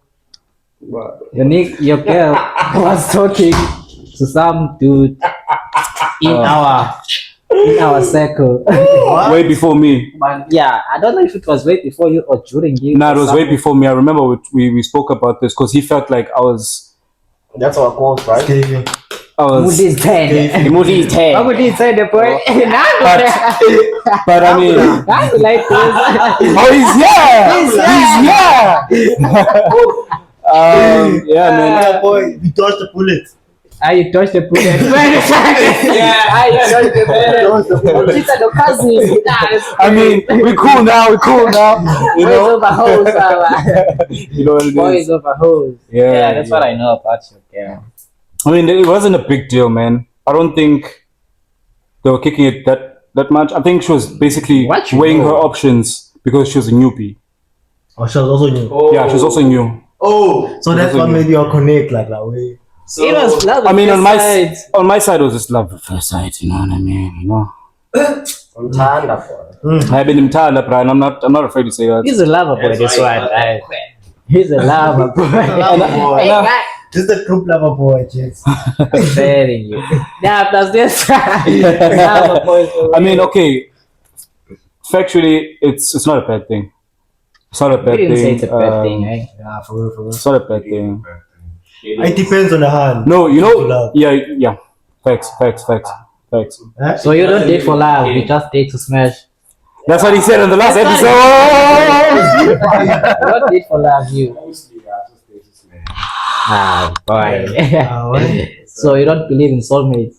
your girl was talking to some dude in our circle. Way before me. Yeah, I don't know if it was way before you or during you. No, it or was way something. before me. I remember we spoke about this because he felt like I was. That's our course, right? Moody's 10. Moody's 10. How would he say the boy? But I mean, I like this. oh, he's here. Yeah, man. Boy, we dodged the bullet. You touched the bullet. You touched the bullet. She's a cousin. I mean, we're cool now. You Boys know. over hoes. You know what it Boys is. over hoes. Yeah, That's what I know about you. Yeah. I mean, it wasn't a big deal, man. I don't think they were kicking it that much. I think she was basically What you weighing know? her options because she was a newbie. Oh, she was also new. Yeah, she was also new. Oh, So that's what made you all connect like that way. so It was love. I mean, at on first my sight. side, it was just love at first sight. You know what I mean? You know. I'm tired of it. I've been in Thailand, Brian. I'm not afraid to say that. He's a lover boy. This one. He's a lover boy. This is the group lover boy, James. I'm telling you. Yeah, plus this. Lover boy. I mean, okay. Factually, it's not a bad thing. It's not a We bad didn't say thing. it's a bad thing, eh? Yeah, for real. It's not a bad thing. It depends on the hand. No, you know. Love. Yeah. Facts. Eh? So you don't date for love, you just date to smash. That's what he said in the last episode. You don't date for love, you. Mostly, I just think it's man. Ah, boy. What? So you don't believe in soulmates?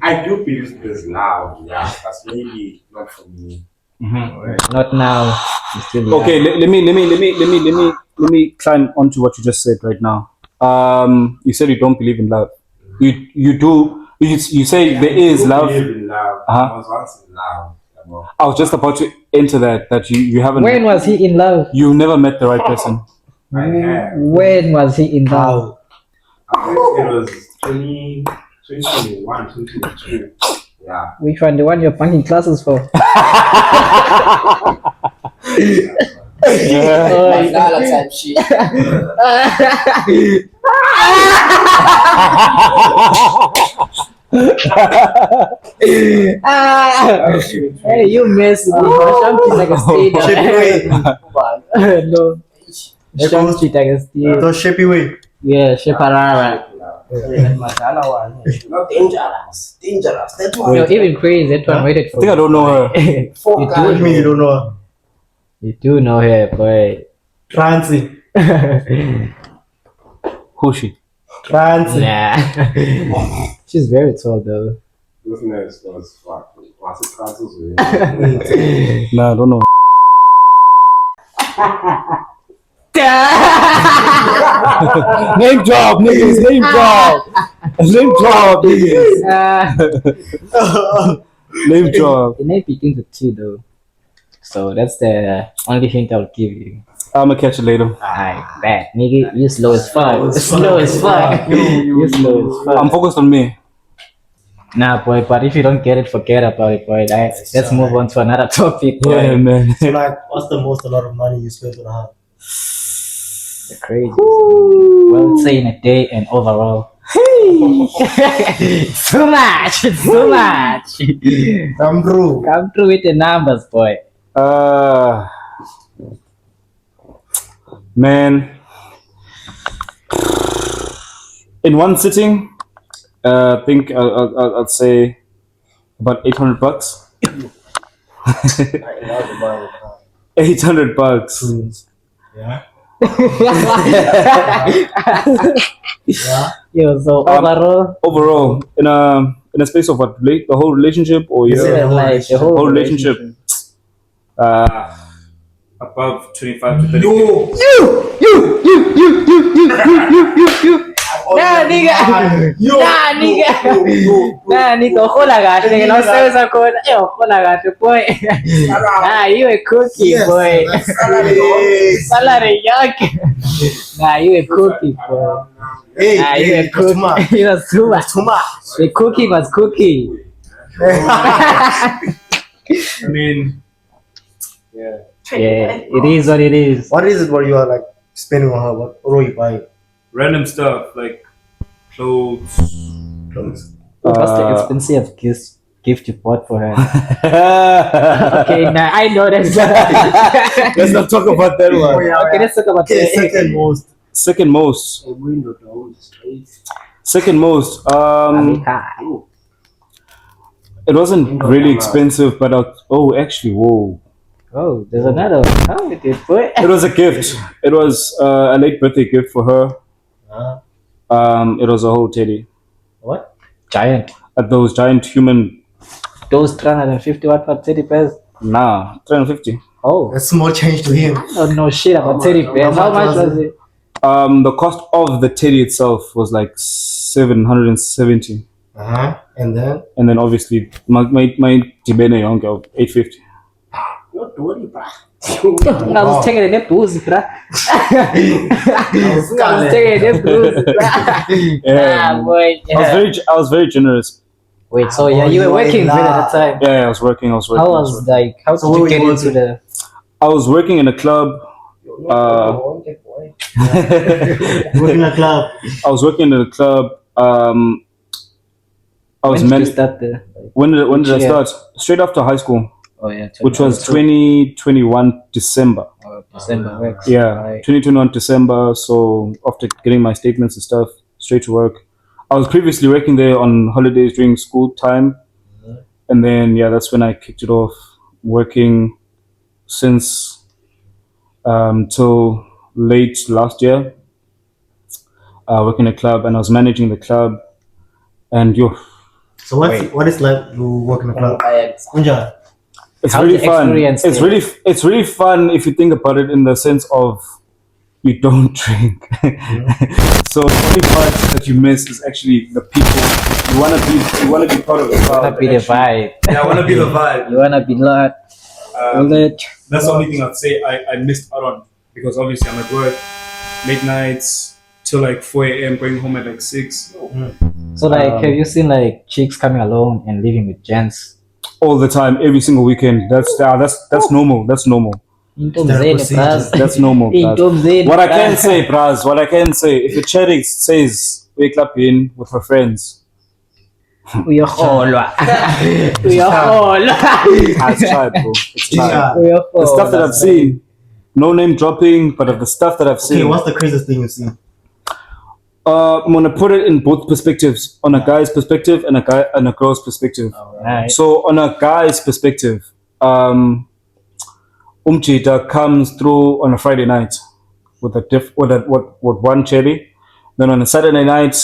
I do believe there's love, yeah, but maybe not for me. Not now. You still young. Okay, let me climb onto what you just said right now. You said you don't believe in love. You do. You say there is I love. believe in love. Uh-huh. I was once in love. I was just about to enter that you haven't. When was he in love? You never met the right person. I have. When was he in love? I think it was 2021, 2022. Yeah. Which one? The one you're bunking classes for? Mandala type shit. Hey, you mess with me. Something like a state. No. Something like a state. So shapy way. Yeah, Sheparara. Mandala one. Not dangerous. Dangerous. That one. You're even crazy. That one waited I for think I you. don't know her. You What do you mean you don't know her? You do know her, boy. Trancy. Who's she? Trancy. Nah. She's very tall though. This next was fuck. Was it classes with Nah, I don't know. Name drop, niggas. Name drop. Name drop, niggas. Name drop. The name begins with T though. So that's the only hint I'll give you. I'ma catch you later. Alright, bad nigga, you slow as fuck. Slow as fuck. You slow as fuck. I'm focused on me. Nah, boy, but if you don't get it, forget about it, boy. Let's move on to another topic, boy. Yeah, man. So like, what's the most amount of money you spent on a hand? You're crazy. Well, say in a day and overall. So much, so much. Come through. Come through with the numbers, boy. Man. In one sitting, I think I'd say about $800. $800. Yeah. Yeah. Yo, so overall, Overall, in a space of what, the whole relationship or Is it yeah, the whole relationship? Above 25 to 30. Nah, nigga. Nah, nigga. Nah, nigga, hola gato, nigga. No sé esa cosa. Hola gato, boy. Nah, you a cookie, Yes, boy. that's salary. Salary yuck. Nah, you a cookie, boy. Hey, Nah, you hey, a that's too much. cookie. You was too much. Too much. The cookie was cookie. I mean, yeah. Yeah, it is what it is. What is it what you are like spending on her? What are you buying? Random stuff like clothes. What's the expensive gift you bought for her? Okay, nah, I know that's. Let's not talk about that one. Okay, let's talk about Okay, the second most. Second most. A window down the street. Second most. It wasn't really expensive, but actually, whoa. Oh, there's another one. How did it put? It was a gift. It was a late birthday gift for her. It was a whole teddy. What? Giant. Those giant human. Those 350 watt for teddy bears. Nah, 350. Oh. That's small change to him. Oh no shit about teddy bears. How much was it? The cost of the teddy itself was like 770. And then? And then obviously my dibene yonke of 850. Not worry, bruh. I was taking the booze, bruh. I was taking the booze, bruh. Yeah. Ah, boy. Yeah. I was very generous. Wait, so yeah, you were working with at the time. Yeah, I was working. How was like? How So did you what get were you into the? I was working in a club. Working in a club. I was working in a club. I was When did you managed. start the? When did I year? start? Straight after high school, Oh yeah, which was 2021 December. December works. Yeah, Right. 2021 December. So after getting my statements and stuff, straight to work. I was previously working there on holidays during school time, and then yeah, that's when I kicked it off. Working since till late last year. Working in a club, and I was managing the club, and So what is like you work in a club? Kunja. it's How's really the fun. experience It's really fun if you think about it in the sense of you don't drink. So the only part that you miss is actually the people. You wanna be part of the crowd. Wanna be the vibe. Yeah, I want to be the vibe. You wanna be Lord. Lit. That's the only thing I'd say I missed out on because obviously I'm at work, late nights till like 4 a.m. going home at like 6. So like, have you seen like chicks coming alone and living with gents? All the time, every single weekend. That's normal. That's normal. That's normal. Braz. What I can say, Braz, if a cherry says wake up in with her friends, Uyakholwa. it's tried, bro. It's tried. The stuff that I've seen, no name dropping, but of the stuff that I've Okay, seen. what's the craziest thing you've seen? I'm gonna put it in both perspectives, on a guy's perspective and a girl's perspective. Right. So on a guy's perspective, Jada comes through on a Friday night with one cherry. Then on a Saturday night,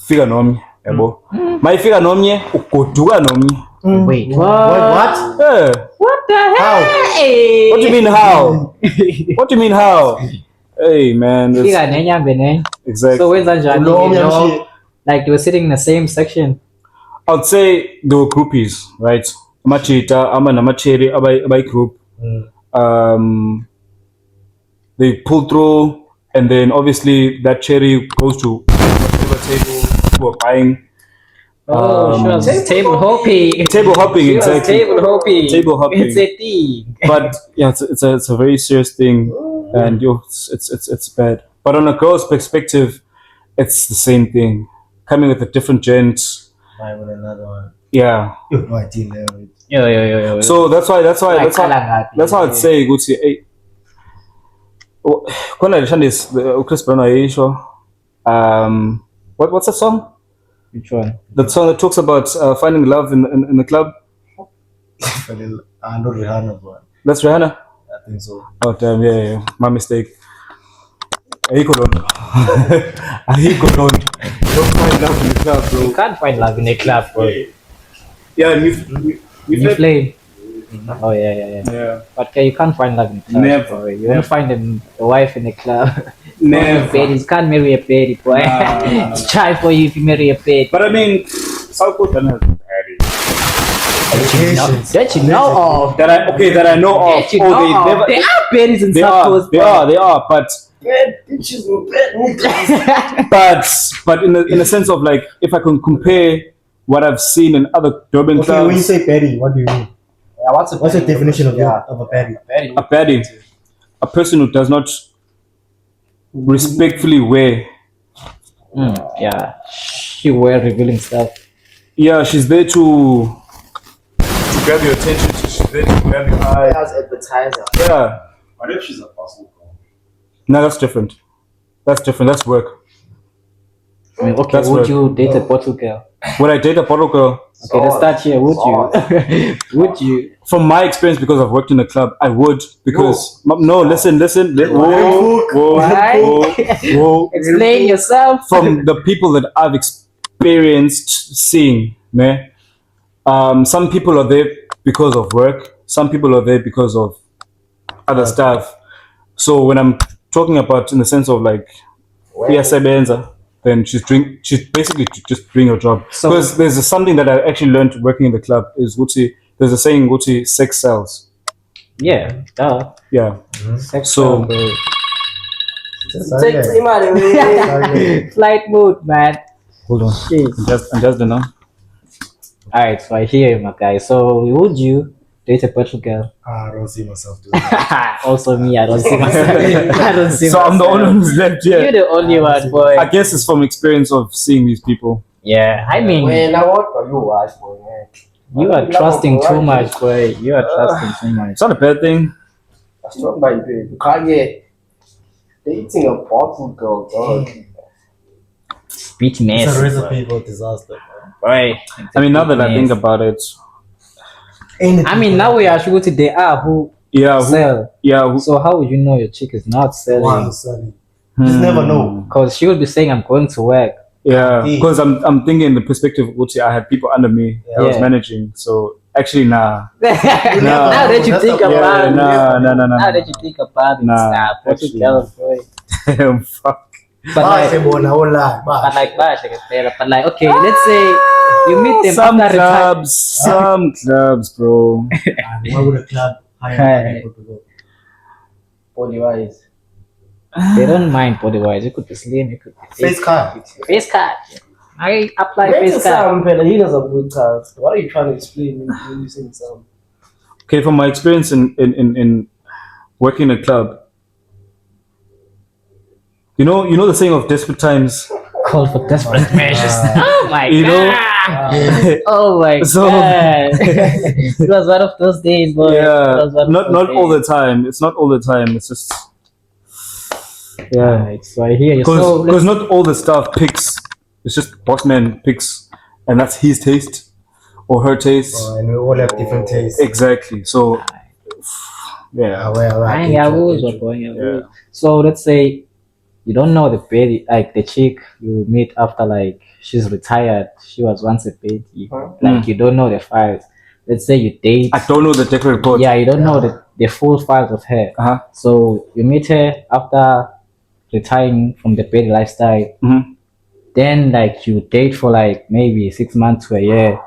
fika nomnye, yabo. Mayifika nomnye, ugoduka nomnye. Wait. What? Yeah. What the hell? How? What do you mean how? What do you mean how? Hey man, that's- Fika nenyambe nenye. exactly. So where's that journey? No, You know, shit. like they were sitting in the same section. I'd say there were groupies, right? Amachita, Namacheri, Abai group. They pull through, and then obviously that cherry goes to whatever table people are buying. Oh, she was table hopping. Table hopping, She was exactly. table hopping. Table hopping. It's a thing. But yeah, it's a very serious thing, and it's bad. But on a girl's perspective, it's the same thing. Coming with a different gent, Mine with another one. yeah. No idea. Man. Yo. So that's why Like that's how I'd say good. Hey, when I this Chris Brown Aisha, what's that song? Which one? That song that talks about finding love in the club. Not Rihanna, but That's Rihanna. I think so. Oh damn, yeah. My mistake. Ahiko don't. Don't find love in the club, bro. You can't find love in a club, bro. Yeah, we've You had play. Oh yeah. Yeah. But okay, you can't find love in clubs. Never. Boy. You won't find a wife in a club. Never. You can't marry a baby, boy. Nah. It's try for you if you marry a baby. But I mean, South Coast has Patty. That you know of. That I know of. That you Oh, know they of. never. There are babies in They South are. Coast. They are. But Bad bitches with bad niggas. but in a sense of like, if I can compare what I've seen in other Durban Okay, when you clubs, say petty, what do you mean? Yeah, what's What's the definition of a petty? Petty. a baddie, a person who does not respectfully wear. Yeah. She were revealing stuff. Yeah, she's there to grab your attention. She's there to grab your eye. As advertiser. Yeah. What if she's a possible girl? No, that's different. That's work. I mean, okay, That's would right. you date a bottle girl? Would I date a bottle girl? Okay, let's start here. Would you? Would you? From my experience, because I've worked in a club, I would. Because no, listen. Whoa. Why? Explain yourself. From the people that I've experienced seeing, ne? Some people are there because of work. Some people are there because of other stuff. So when I'm talking about in the sense of like, Benza, then she's basically just doing her job. So- Because there's something that I actually learned working in the club is Gucci. There's a saying Gucci, sex sells. Yeah, duh. Yeah. Sex So- bro. Take him out of here. Flight mode, man. Hold on. Shit. I'm just done now. Alright, so I hear you, my guy. So would you date a bottle girl? I don't see myself doing that. Also me, I don't see myself. I don't see So I'm the myself. only one who's left You're here. the only one, boy. I guess it's from experience of seeing these people. Yeah, I mean, Well, now what are you watch for, man? you are trusting too much, boy. You are trusting too much. It's not a bad thing. That's not my baby. You can't get dating a bottle girl, dog. Bit It's a messy, recipe for disaster. boy. I mean, now that I think about it, I mean, now we are sure they are who yeah, sell. yeah. So how would you know your chick is not selling? One selling. Just never know. Because she would be saying, "I'm going to work." Yeah, Indeed. because I'm thinking in the perspective of Gucci, I had people under me that I was Yeah. managing. So actually, nah. Now that you That's think the- about Yeah, it, nah. now that you think about it, Nah, bottle actually. girl, boy. Damn, fuck. But Bye, like, Sebona, I won't lie. Bye. but like, okay, let's say you meet them Some after retire. clubs, bro. Why would a club hire Hey. people to go? Body wise. They don't mind body wise. It could be slim, it could be Face card. face card. I apply Make face card. some fella, he does a good cars. What are you trying to explain when you saying some? Okay, from my experience in working in a club, you know the saying of desperate times. Call for desperate measures. Oh my You know? god. Oh my So- god. It was one of those days, boy. It Yeah, was one of not those all the days. time. It's not all the time. It's just yeah, Right, so I hear you. So because not all the stuff picks. It's just boss man picks, and that's his taste or her taste. And we all have different tastes. Exactly. So yeah, Well, I I ain't get got rules, you. boy. Yeah. So let's say you don't know the baby, like the chick you meet after like she's retired. She was once a baby. Like you don't know the files. Let's say you date. I don't know the tech report. Yeah, you don't know the full files of her. Uh-huh. So you meet her after retiring from the paid lifestyle. Mhm. Then like you date for like maybe 6 months to a year.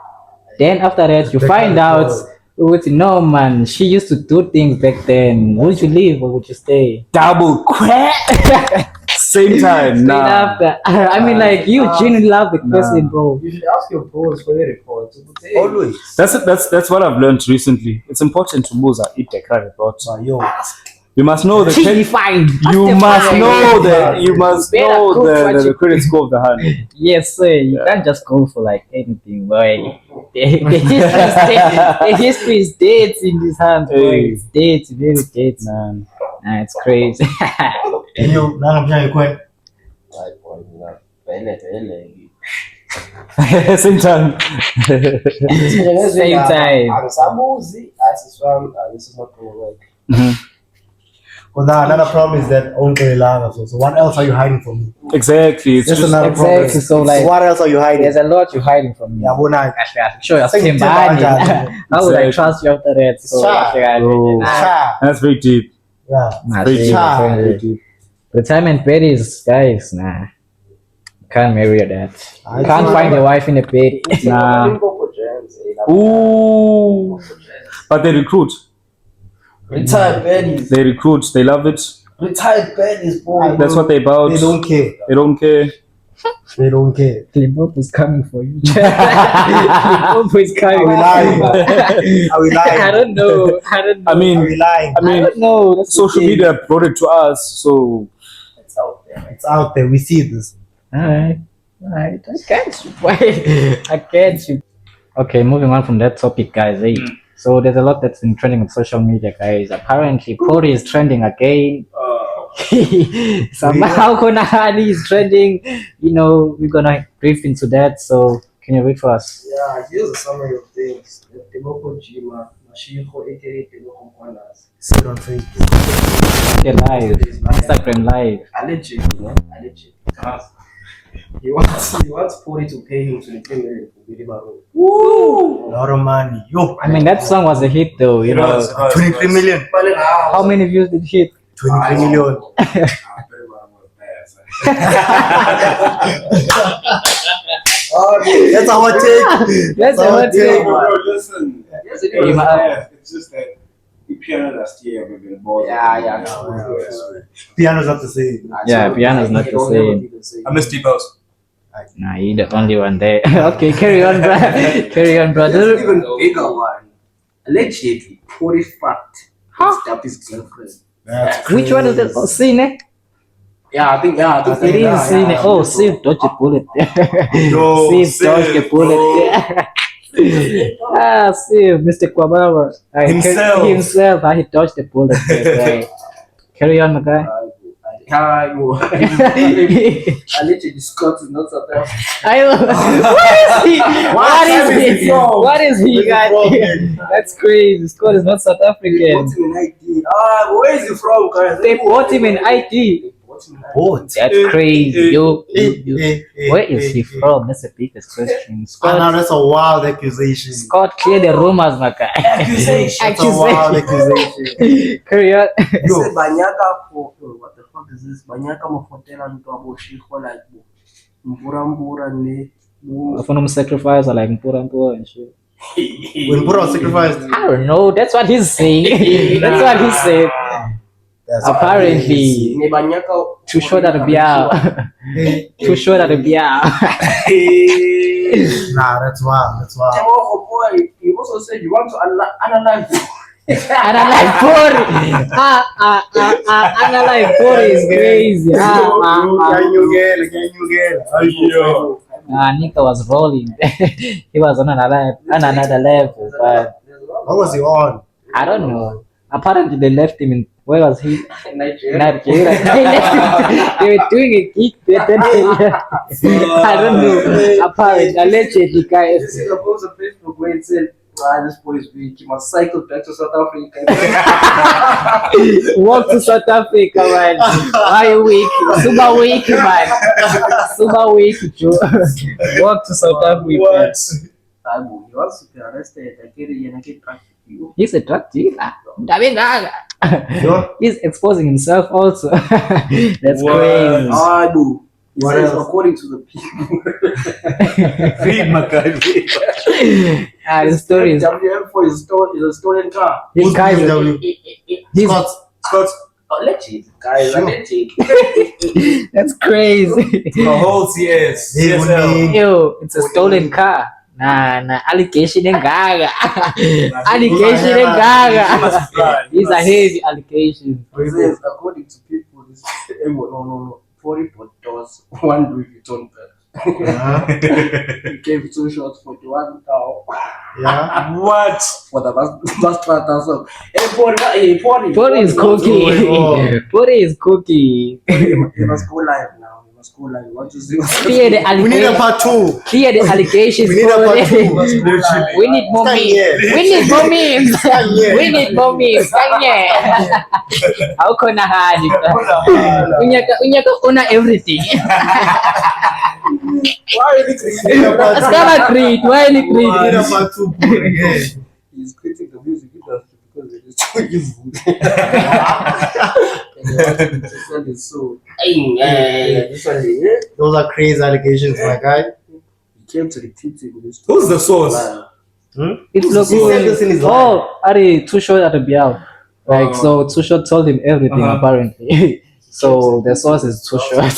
Then after that you Break find up out as no man, she used to do things back then. Would you leave or would you stay? Double quack. Same time. Straight Nah. after. I mean like you genuinely love the person, bro. You should ask your bros for the report. Always. That's what I've learned recently. It's important to move and eat the credit report. Yo, You must know the She credit. fine. You must know Yeah. you must Better know cook what the you- credit score of the hand. Yes, sir. You can't just go for like anything, boy. The history is dead in this hand, boy. Hey. It's dead, very dead, man. Nah, it's crazy. yo, now I'm trying to quit. Same time. Same time. Angisabuzi, asiswami, this is not gonna work. Well, now another problem is that only Langa. So what else are you hiding from me? Exactly. It's That's just another Exactly. problem. So like, what else are you hiding? there's a lot you're hiding from me. Yeah, when I Sure, you're Think saying about bad. that. How would I Exactly. trust you after that? So Bro. That's very deep. yeah. Very deep. Sure. Very deep. Retirement parties, guys, nah. Can't marry a dad. I Can't think- find a wife in a bed. Nah. Ooh. But they recruit. Retired baddies. They recruit. They love it. Retired baddies, boy. That's what they about. They don't care. They don't care. They don't care. Limpopo is coming for you. Limpopo is coming. Are we lying? Are we lying? I don't know. I don't know. I mean, Are we lying? I mean, don't know. That's social okay. media brought it to us. So It's out there. It's out there. We see this. Alright. I get you. Wait. I get you. Okay, moving on from that topic, guys. Hey. So there's a lot that's been trending on social media, guys. Apparently, Pori is trending again. Somehow Konahani is trending. You know, we're gonna brief into that. So can you read for us? Yeah, here's a summary of things. Temoko Jima, Mashiko, aka Temoko Kwanas. See it on Facebook. Okay, live. Instagram live. Allegedly, no? Allegedly. He wants Pori to pay him 23 million for Biriba Road. Woo! A lot of money. Yo. I mean, that song was a hit, though. You know, 23 million. how many views did it hit? 23 million. That's a hot take. That's a Oh, hot dear. take. Bro, listen. Yes, it You is. might- It's just that the piano last year have been balls. Yeah. Piano's not the same. Yeah, piano's not the same. I miss Deep House. Nah, you're the only one there. Okay, carry on, bro. Carry on, There's brother. even bigger one. Allegedly, Pori fucked up his girlfriend. That's Which one is that? Oh, Cine? Yeah, I think It is Cine. Oh, Steve dodged a bullet there. Yo, Steve dodged a bullet there. Steve, Mr. Kwabara. Himself. He dodged the bullet there. Right. Carry on, my guy. Allegedly, Scott is not South African. What is he, guys? That's crazy. Scott is not South They African. bought him an ID. Where is he from, guys? They bought him an ID. What? That's crazy. Yo. Where is he from? That's the biggest question. I know Scott, that's a wild accusation. Scott, clear the rumors, my guy. That's a wild accusation. Carry on. He said Banyaka for what the fuck is this? Banyaka mafotela mtu aboshiko like mbura ne. For him sacrifice, I like Mpura and shit. When Pura sacrificed, I don't know. That's what he's saying. That's what he said. that's Apparently, Ne Banyaka to show that Bia. To show that Bia. Nah, that's wild. That's wild. Temoko boy, he also said you want to analyze Analyze Pori. Analyze Pori is crazy. Can you get? Nika was rolling. He was on another level, but What was he on? I don't know. Apparently, they left him in. Where was he? Nigeria. Nigeria. They left him. They were doing a gig there. Then they left. I don't know. Apparently, allegedly, guys. This is a post on Facebook where it said, this boy is weak. He must cycle back to South Africa. Walk to South Africa, man. Why you weak? Super weak, man. Super weak, Joe. Walk to South Africa. He wants to be arrested. I get it. I get tracked. He's a drug dealer. Yo. He's exposing himself also. That's What? crazy. He What says, else? according to the people, Read my guy. The story is WM4 is a stolen car. this Who's guy's BMW? he's, Scott. Alleged, guys, Sure. alleged. that's crazy. The whole CS. They would be- Yo, it's a stolen car. Nah, allegation and gaga. Allegation and gaga. These are heavy allegations. It says, according to people, this no. 40 dollars, one Louis Vuitton bag. Yeah. He gave 2 shots for 1,000 Yeah. What? for the bus transport. Hey, 40. Pori is cookie. Oh. Pori is cookie. He must go live now. school life. What you say? Clear the We need a allegations. part 2. Clear the allegations. We need a part 2. We need more memes. Yeah. We need more memes. Yeah. We need more memes. Kanye. Hauko na hadi. Unyaka una everything. Why are you Askama creed. Why ni We need a creed? part 2 bro, again. He's critiquing the music industry because it is too evil. This one is so. This one is. Those are crazy allegations, my guy. He came to the teaching. Who's the source? It's look He said this in his life. Oh, Ari, Too Short at the Biao. Like, so Too Short told him everything apparently. So the source is Too Short.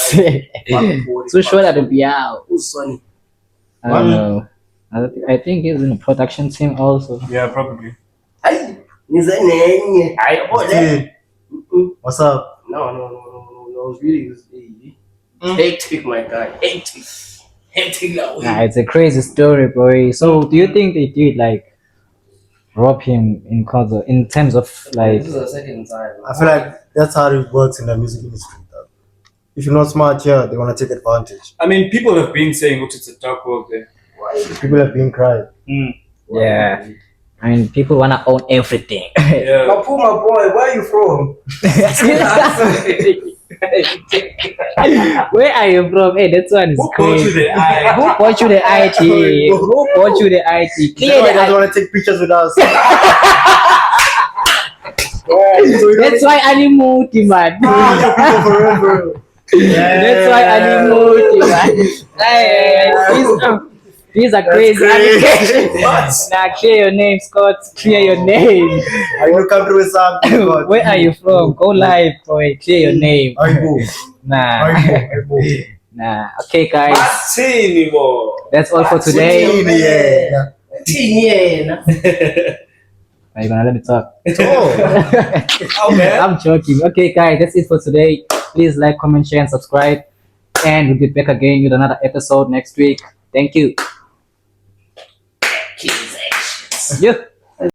Too Short at the Biao. Who's Sonny? I don't know. I think he's in the production team also. Yeah, probably. Hey, is that name? I oh that. Hey, what's up? No. I was really hectic, my guy. Hectic now. Nah, it's a crazy story, boy. So do you think they did like rob him in terms of like? This is the second time. I feel like that's how it works in the music industry. Though. If you're not smart here, they want to take advantage. I mean, people have been saying, "Oops, it's a dark world there." People have been crying. Yeah, I mean people wanna own everything. Yeah. My boy, where are you from? Where are you from? Hey, that one is Who bought you crazy. the eye? Who bought you the IT? Who bought you the IT? Clear That's why the he doesn't want to take pictures with us. That's why Animuti, man. People forever. That's why Animuti, man. Hey, these are crazy allegations. Nah, clear your name, Scott. Clear your name. I will come through with something. God. Where are you from? Go live, boy. Clear your name. I go. Nah. I go. Nah. Okay, guys. Martini, boy. That's all for today. Yeah. Are you gonna let me talk? Oh. Okay. I'm joking. Okay, guys, that's it for today. Please like, comment, share, and subscribe. And we'll be back again with another episode next week. Thank you. Yeah.